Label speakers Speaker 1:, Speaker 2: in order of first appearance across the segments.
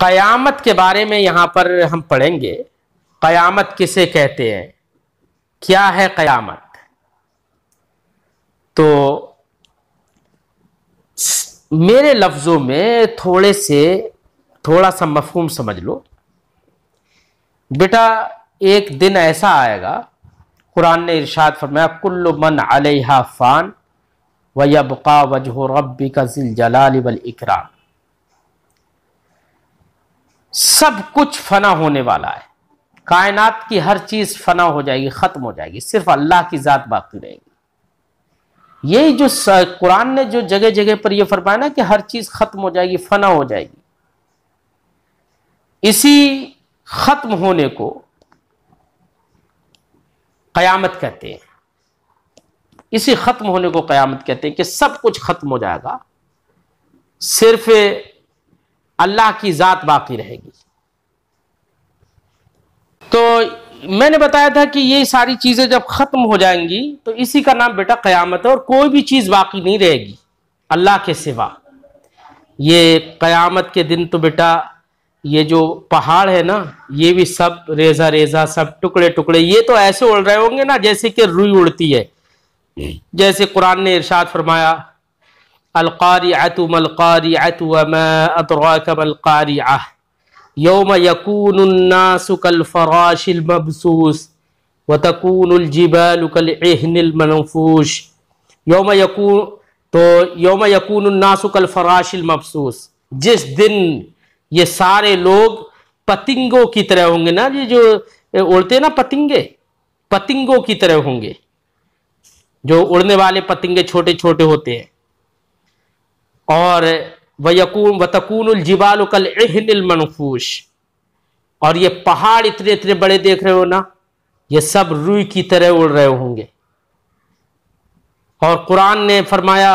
Speaker 1: क़यामत के बारे में यहाँ पर हम पढ़ेंगे। क़यामत किसे कहते हैं, क्या है क़यामत। तो मेरे लफ्ज़ों में थोड़ा सा मफ़हूम समझ लो बेटा। एक दिन ऐसा आएगा, कुरान ने इरशाद फरमाया, कुल्लु मन अलैहा फ़ान व यबक़ा वजहु रब्बिका ज़िल जलाली वल इकराम। सब कुछ फना होने वाला है, कायनात की हर चीज फना हो जाएगी, खत्म हो जाएगी, सिर्फ अल्लाह की जात बाकी रहेगी। यही जो कुरान ने जो जगह जगह पर यह फरमाया ना कि हर चीज खत्म हो जाएगी, फना हो जाएगी, इसी खत्म होने को कयामत कहते हैं। इसी खत्म होने को कयामत कहते हैं कि सब कुछ खत्म हो जाएगा, सिर्फ अल्लाह की जात बाकी रहेगी। तो मैंने बताया था कि ये सारी चीजें जब खत्म हो जाएंगी तो इसी का नाम बेटा कयामत है, और कोई भी चीज बाकी नहीं रहेगी अल्लाह के सिवा। ये कयामत के दिन तो बेटा ये जो पहाड़ है ना, ये भी सब रेजा रेजा, सब टुकड़े टुकड़े, ये तो ऐसे उड़ रहे होंगे ना जैसे कि रुई उड़ती है। जैसे कुरान ने इरशाद फरमाया, अल-क़ारिअतु मल-क़ारिअतु व मा अदराका मल-क़ारिअह यौम यकूनुन-नासु कल-फ़राशिल मबसूस व तकूनुल जिबालु कल-इह्निल मनफूश। यौम यकूनुन-नासु कल-फ़राशिल मबसूस, जिस दिन ये सारे लोग पतिंगों की तरह होंगे ना, ये जो उड़ते हैं ना पतिंगे, पतिंगों की तरह होंगे। जो उड़ने वाले पतिंगे छोटे छोटे होते हैं। और व तकूनुल जिबालु कल-इह्निल मनफूश, और ये पहाड़ इतने इतने बड़े देख रहे हो ना, ये सब रुई की तरह उड़ रहे होंगे। और कुरान ने फरमाया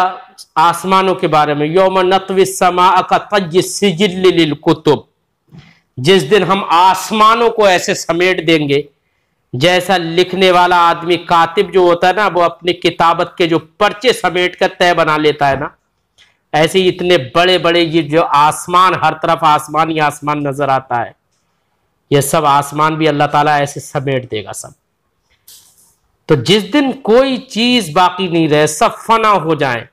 Speaker 1: आसमानों के बारे में, यौम नत्विस समाअ कतय्यि सिजिल्लि लिल कुतुब, जिस दिन हम आसमानों को ऐसे समेट देंगे जैसा लिखने वाला आदमी कातिब जो होता है ना, वो अपनी किताबत के जो पर्चे समेट कर तय बना लेता है ना, ऐसे ही इतने बड़े बड़े ये जो आसमान, हर तरफ आसमान ही आसमान नजर आता है, ये सब आसमान भी अल्लाह ताला ऐसे समेट देगा सब। तो जिस दिन कोई चीज बाकी नहीं रहे, सब फना हो जाए,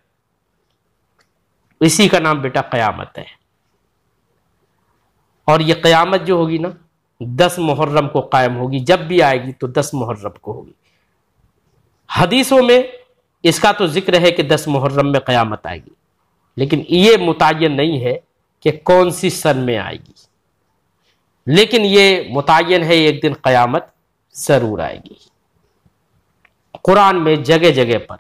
Speaker 1: इसी का नाम बेटा कयामत है। और ये कयामत जो होगी ना 10 मुहर्रम को कायम होगी, जब भी आएगी तो 10 मुहर्रम को होगी। हदीसों में इसका तो जिक्र है कि 10 मुहर्रम में कयामत आएगी, लेकिन ये मुतय्यन नहीं है कि कौन सी सन में आएगी, लेकिन ये मुतय्यन है एक दिन कयामत जरूर आएगी। कुरान में जगह जगह पर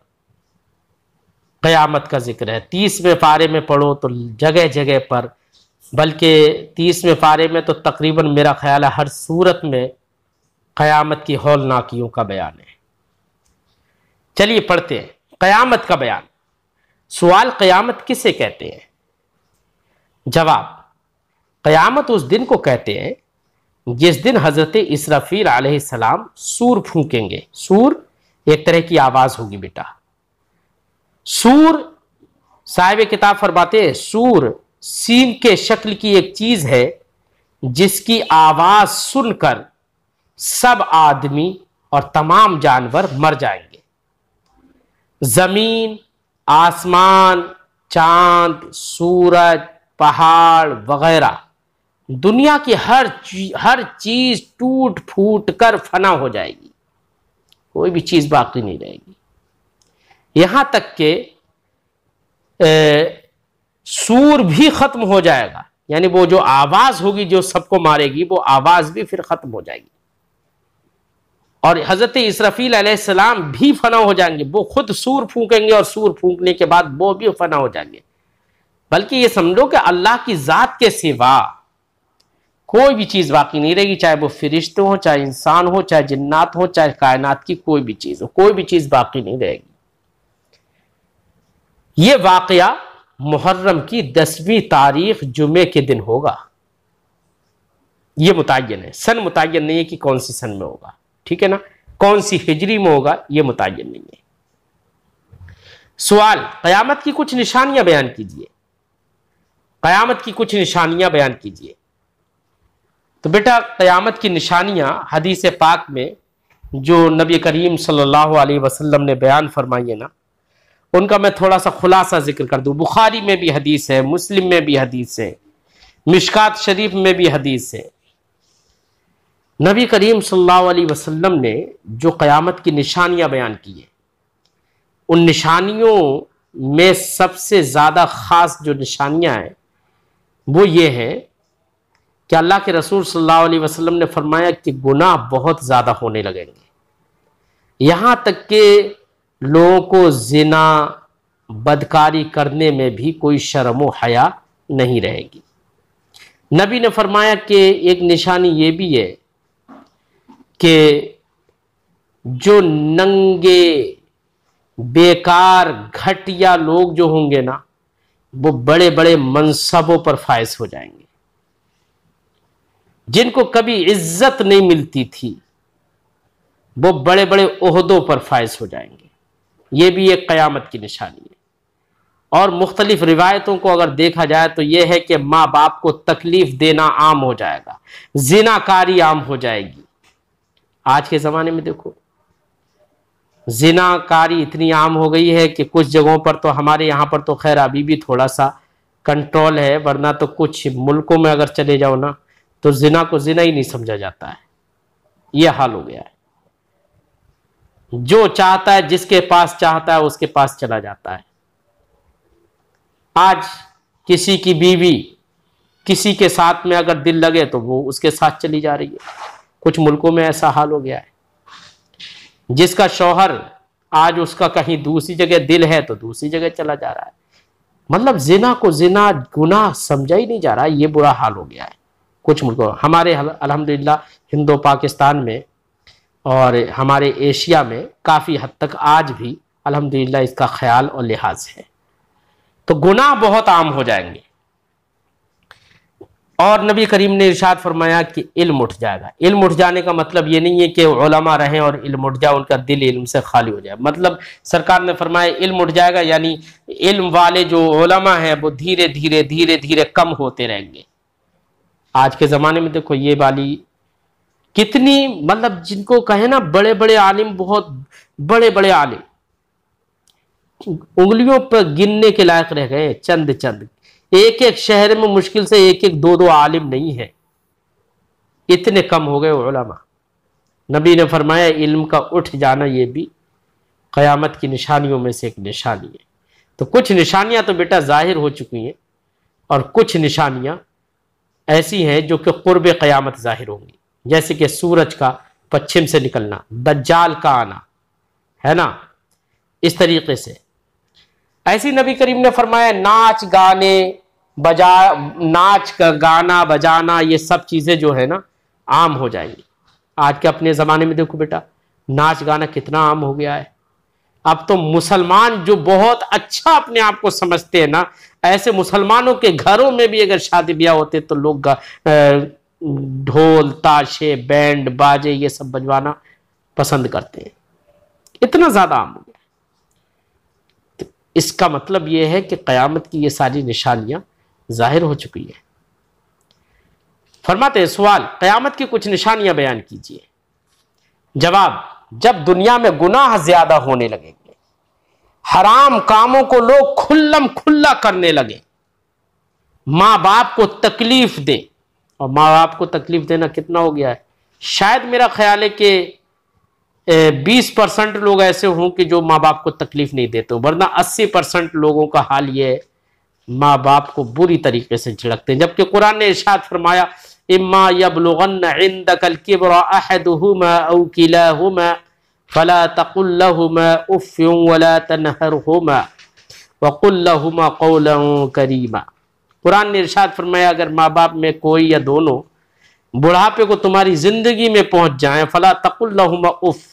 Speaker 1: कयामत का जिक्र है। 30वें पारे में पढ़ो तो जगह जगह पर, बल्कि 30वें पारे में तो तकरीबन मेरा ख्याल है हर सूरत में कयामत की हौलनाकियों का बयान है। चलिए पढ़ते हैं कयामत का बयान। सवाल, कयामत किसे कहते हैं? जवाब, कयामत उस दिन को कहते हैं जिस दिन हजरत इसराफील अलैहिस्सलाम सूर फूकेंगे। सूर एक तरह की आवाज होगी बेटा। सूर, साहिब किताब फरमाते हैं, सूर सींग के शक्ल की एक चीज है जिसकी आवाज सुनकर सब आदमी और तमाम जानवर मर जाएंगे। जमीन, आसमान, चांद, सूरज, पहाड़ वगैरह दुनिया की हर चीज टूट फूट कर फना हो जाएगी, कोई भी चीज बाकी नहीं रहेगी। यहां तक के सूर भी खत्म हो जाएगा, यानी वो जो आवाज होगी जो सबको मारेगी, वो आवाज भी फिर खत्म हो जाएगी। और हजरत इसराफील अलैहिस्सलाम भी फना हो जाएंगे, वो खुद सूर फूकेंगे और सूर फूकने के बाद वो भी फना हो जाएंगे। बल्कि ये समझो कि अल्लाह की जात के सिवा कोई भी चीज बाकी नहीं रहेगी, चाहे वो फरिश्ते हो, चाहे इंसान हो, चाहे जिन्नात हो, चाहे कायनात की कोई भी चीज हो, कोई भी चीज बाकी नहीं रहेगी। ये वाकया मुहर्रम की 10वीं तारीख जुमे के दिन होगा। ये मुतय्यन है, सन मुतय्यन नहीं है कि कौन सी सन में होगा, ठीक है ना, कौन सी हिजरी में होगा ये मुतय्यन नहीं है। सवाल, कयामत की कुछ निशानियां बयान कीजिए। कयामत की कुछ निशानियां बयान कीजिए। तो बेटा क़यामत की निशानियां हदीस पाक में जो नबी करीम सल्लल्लाहु अलैहि वसल्लम ने बयान फरमाई है ना, उनका मैं थोड़ा सा खुलासा जिक्र कर दूं। बुखारी में भी हदीस है, मुस्लिम में भी हदीस है, मिशकात शरीफ में भी हदीस है। नबी करीम सल्लल्लाहु अलैहि वसल्लम ने जो क़यामत की निशानियां बयान की है, उन निशानियों में सबसे ज़्यादा ख़ास जो निशानियां हैं वो ये है कि अल्लाह के रसूल सल्लल्लाहु अलैहि वसल्लम ने फरमाया कि गुनाह बहुत ज़्यादा होने लगेंगे, यहाँ तक कि लोगों को जिना बदकारी करने में भी कोई शर्म व हया नहीं रहेगी। नबी ने फरमाया कि एक निशानी ये भी है कि जो नंगे बेकार घटिया लोग जो होंगे ना, वो बड़े बड़े मनसबों पर फायज हो जाएंगे, जिनको कभी इज्जत नहीं मिलती थी वो बड़े बड़े ओहदों पर फायज हो जाएंगे। ये भी एक क़यामत की निशानी है। और मुख्तलिफ रिवायतों को अगर देखा जाए तो यह है कि माँ बाप को तकलीफ देना आम हो जाएगा, जिनाकारी आम हो जाएगी। आज के ज़माने में देखो जिनाकारी इतनी आम हो गई है कि कुछ जगहों पर तो, हमारे यहाँ पर तो खैर अभी भी थोड़ा सा कंट्रोल है, वरना तो कुछ मुल्कों में अगर चले जाओ ना तो जिना को जिना ही नहीं समझा जाता है। यह हाल हो गया है। जो चाहता है, जिसके पास चाहता है उसके पास चला जाता है। आज किसी की बीवी किसी के साथ में अगर दिल लगे तो वो उसके साथ चली जा रही है। कुछ मुल्कों में ऐसा हाल हो गया है। जिसका शौहर आज उसका कहीं दूसरी जगह दिल है तो दूसरी जगह चला जा रहा है। मतलब जिना को जिना गुनाह समझा ही नहीं जा रहा। ये बुरा हाल हो गया है कुछ मुल्कों। हमारे अल्हम्दुलिल्लाह हिंदो पाकिस्तान में और हमारे एशिया में काफ़ी हद तक आज भी अल्हम्दुलिल्लाह इसका ख्याल और लिहाज है। तो गुनाह बहुत आम हो जाएंगे। और नबी करीम ने इरशाद फरमाया कि इल्म उठ जाएगा। इल्म उठ जाने का मतलब ये नहीं है कि उलमा रहें और इल्म उठ जाए, उनका दिल इल्म से खाली हो जाए। मतलब सरकार ने फरमाया इल्म उठ जाएगा, यानी इल्म वाले जो उलमा हैं वो धीरे धीरे धीरे धीरे कम होते रहेंगे। आज के ज़माने में देखो ये वाली कितनी, मतलब जिनको कहे ना बड़े बड़े आलिम, बहुत बड़े बड़े आलिम उंगलियों पर गिनने के लायक रह गए, चंद चंद। एक एक शहर में मुश्किल से एक एक दो दो आलिम नहीं है, इतने कम हो गए उलमा। नबी ने फरमाया इल्म का उठ जाना ये भी क़यामत की निशानियों में से एक निशानी है। तो कुछ निशानियां तो बेटा जाहिर हो चुकी हैं और कुछ निशानियां ऐसी हैं जो कि क़ुर्ब क़यामत जाहिर होंगी, जैसे कि सूरज का पश्चिम से निकलना, दज्जाल का आना, है ना। इस तरीके से ऐसी नबी करीम ने फरमाया नाच गाना बजाना ये सब चीज़ें जो है ना आम हो जाएंगी। आज के अपने ज़माने में देखो बेटा नाच गाना कितना आम हो गया है। अब तो मुसलमान जो बहुत अच्छा अपने आप को समझते हैं ना, ऐसे मुसलमानों के घरों में भी अगर शादी ब्याह होते तो लोग ढोल ताशे बैंड बाजे ये सब बजवाना पसंद करते हैं। इतना ज़्यादा आम हो गया। तो इसका मतलब यह है कि क़यामत की ये सारी निशानियां जाहिर हो चुकी है। फरमाते हैं सवाल, क़यामत की कुछ निशानियां बयान कीजिए। जवाब, जब दुनिया में गुनाह ज्यादा होने लगेंगे, हराम कामों को लोग खुल्लम खुल्ला करने लगे, माँ बाप को तकलीफ दे। और माँ बाप को तकलीफ देना कितना हो गया है। शायद मेरा ख्याल है कि 20% लोग ऐसे हों कि जो माँ बाप को तकलीफ नहीं देते, वरना 80% लोगों का हाल ये है माँ बाप को बुरी तरीके से झिड़कते हैं। जबकि कुरान ने इरशाद फरमाया इम्मा यबलुगन्न इंदकल किब्रा अहदुहुमा औ किलाहुमा फला तकुल लहुमा उफ़्फ़िन वला तनहरहुमा वकुल लहुमा क़ौलन करीमा। कुरान ने इरशाद फरमाया अगर माँ बाप में कोई या दोनों बुढ़ापे को तुम्हारी जिंदगी में पहुंच जाए, फला तकुल लहुमा उफ़,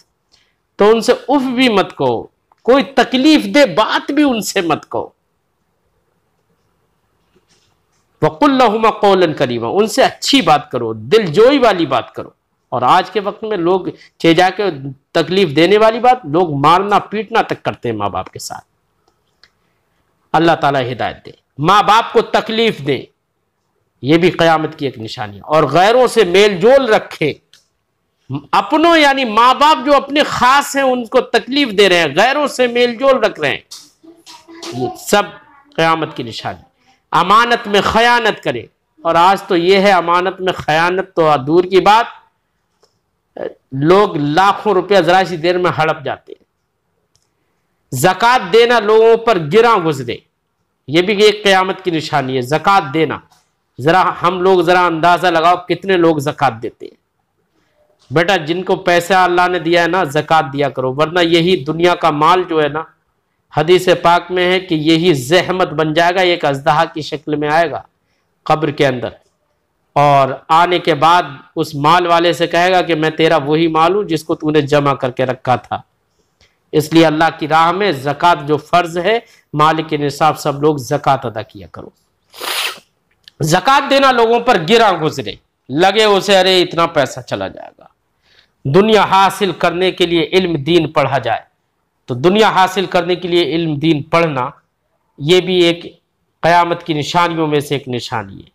Speaker 1: तो उनसे उफ़ भी मत कहो, कोई तकलीफ दे बात भी उनसे मत कहो। वकुल लहुमा क़ौलन करीमा, उनसे अच्छी बात करो, दिलजोई वाली बात करो। और आज के वक्त में लोग चे जाके तकलीफ देने वाली बात, लोग मारना पीटना तक करते हैं माँ बाप के साथ। अल्लाह ताला हिदायत दे। माँ बाप को तकलीफ दे, ये भी क़यामत की एक निशानी है। और गैरों से मेल जोल रखे, अपनों यानी माँ बाप जो अपने खास हैं उनको तकलीफ दे रहे हैं, गैरों से मेल जोल रख रहे हैं, ये सब क़यामत की निशानी। अमानत में खयानत करे, और आज तो ये है अमानत में खयानत तो दूर की बात, लोग लाखों रुपया जरा सी देर में हड़प जाते हैं। ज़कात देना लोगों पर गिरा गुजरे, ये भी एक क़यामत की निशानी है। ज़कात देना, जरा हम लोग जरा अंदाजा लगाओ कितने लोग ज़कात देते हैं। बेटा जिनको पैसा अल्लाह ने दिया है ना, ज़कात दिया करो, वरना यही दुनिया का माल जो है ना, हदीस पाक में है कि यही ज़हमत बन जाएगा, एक अज़दहा की शक्ल में आएगा कब्र के अंदर, और आने के बाद उस माल वाले से कहेगा कि मैं तेरा वही माल हूं जिसको तूने जमा करके रखा था। इसलिए अल्लाह की राह में ज़कात जो फ़र्ज है, मालिक के निसाब सब लोग ज़कात अदा किया करो। ज़कात देना लोगों पर गिरा गुजरे, लगे उसे अरे इतना पैसा चला जाएगा। दुनिया हासिल करने के लिए इल्म दीन पढ़ा जाए, तो दुनिया हासिल करने के लिए इल्म दीन पढ़ना, ये भी एक क़यामत की निशानियों में से एक निशानी है।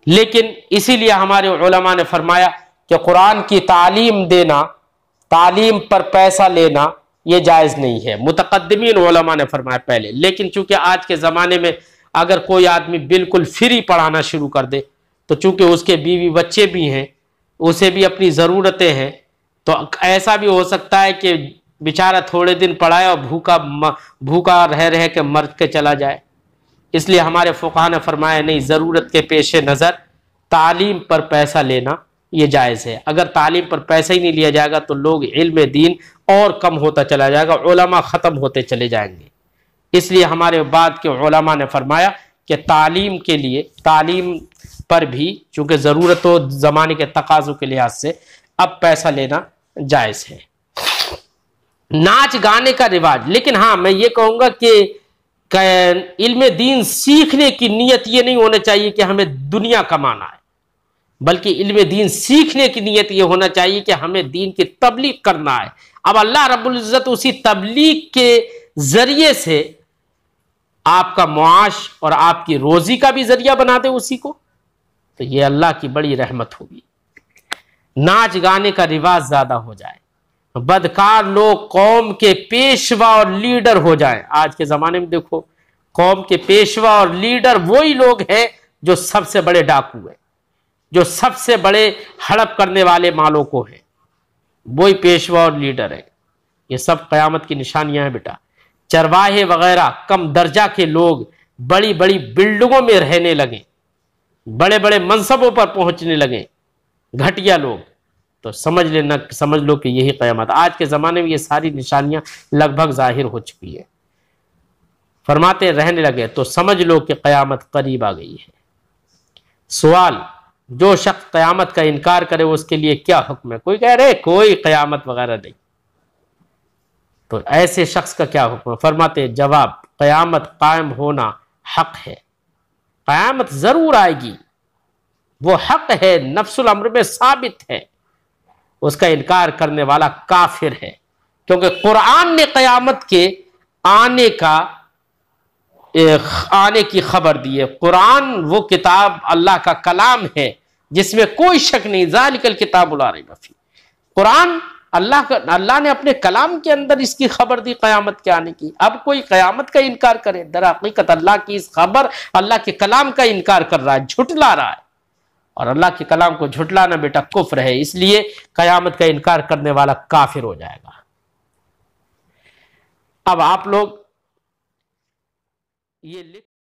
Speaker 1: लेकिन इसीलिए हमारे उलमा ने फरमाया कि कुरान की तालीम देना, तालीम पर पैसा लेना ये जायज़ नहीं है। मुतक़द्दिमीन उलमा ने फरमाया पहले, लेकिन चूंकि आज के ज़माने में अगर कोई आदमी बिल्कुल फ्री पढ़ाना शुरू कर दे, तो चूंकि उसके बीवी बच्चे भी हैं, उसे भी अपनी ज़रूरतें हैं, तो ऐसा भी हो सकता है कि बेचारा थोड़े दिन पढ़ाए और भूखा रह रह के मर के चला जाए। इसलिए हमारे फ़ुक़हा ने फरमाया नहीं, ज़रूरत के पेश नज़र तालीम पर पैसा लेना ये जायज़ है। अगर तालीम पर पैसा ही नहीं लिया जाएगा तो लोग इल्म दीन और कम होता चला जाएगा, उलमा ख़त्म होते चले जाएंगे। इसलिए हमारे बाद के उलमा ने फरमाया कि तालीम के लिए, तालीम पर भी चूँकि ज़रूरत हो ज़माने के तकाज़ों के लिहाज से अब पैसा लेना जायज़ है। नाच गाने का रिवाज, लेकिन हाँ मैं ये कहूँगा कि इल्म दीन सीखने की नीयत ये नहीं होना चाहिए कि हमें दुनिया कमाना है, बल्कि इल्म दीन सीखने की नीयत ये होना चाहिए कि हमें दीन की तबलीग करना है। अब अल्लाह रब्बुल इज़्ज़त उसी तबलीग के ज़रिए से आपका मुआश और आपकी रोज़ी का भी ज़रिया बना दे उसी को, तो ये अल्लाह की बड़ी रहमत होगी। नाच गाने का रिवाज ज़्यादा हो जाए, बदकार लोग कौम के पेशवा और लीडर हो जाएं। आज के ज़माने में देखो, कौम के पेशवा और लीडर वही लोग हैं जो सबसे बड़े डाकू हैं, जो सबसे बड़े हड़प करने वाले मालों को हैं, वही पेशवा और लीडर है। ये सब क़यामत की निशानियां हैं बेटा। चरवाहे वगैरह कम दर्जा के लोग बड़ी बड़ी बिल्डिंगों में रहने लगे, बड़े बड़े मनसबों पर पहुंचने लगे, घटिया लोग, तो समझ लो कि यही क़यामत। आज के ज़माने में ये सारी निशानियां लगभग ज़ाहिर हो चुकी है। फरमाते रहने लगे तो समझ लो कि क़यामत करीब आ गई है। सवाल, जो शख्स क़यामत का इनकार करे उसके लिए क्या हुक्म है? कोई कह रहे कोई क़यामत वगैरह नहीं, तो ऐसे शख्स का क्या हुक्म है? फरमाते जवाब, क़यामत कायम होना हक है, क़यामत ज़रूर आएगी, वो हक है, नफ्सुल अम्र में साबित है। उसका इनकार करने वाला काफिर है, क्योंकि कुरान ने क़यामत के आने की खबर दी है। कुरान वो किताब अल्लाह का कलाम है जिसमें कोई शक नहीं, ज़ालिकल किताबुल ला रैब फीह। कुरान अल्लाह ने अपने कलाम के अंदर इसकी खबर दी क़यामत के आने की। अब कोई क़यामत का इनकार करे, दर हकीकत अल्लाह की इस खबर, अल्लाह के कलाम का इनकार कर रहा है, झुटला रहा है। और अल्लाह के कलाम को झुटलाना बेटा कुफ्र है, इसलिए क़यामत का इनकार करने वाला काफिर हो जाएगा। अब आप लोग ये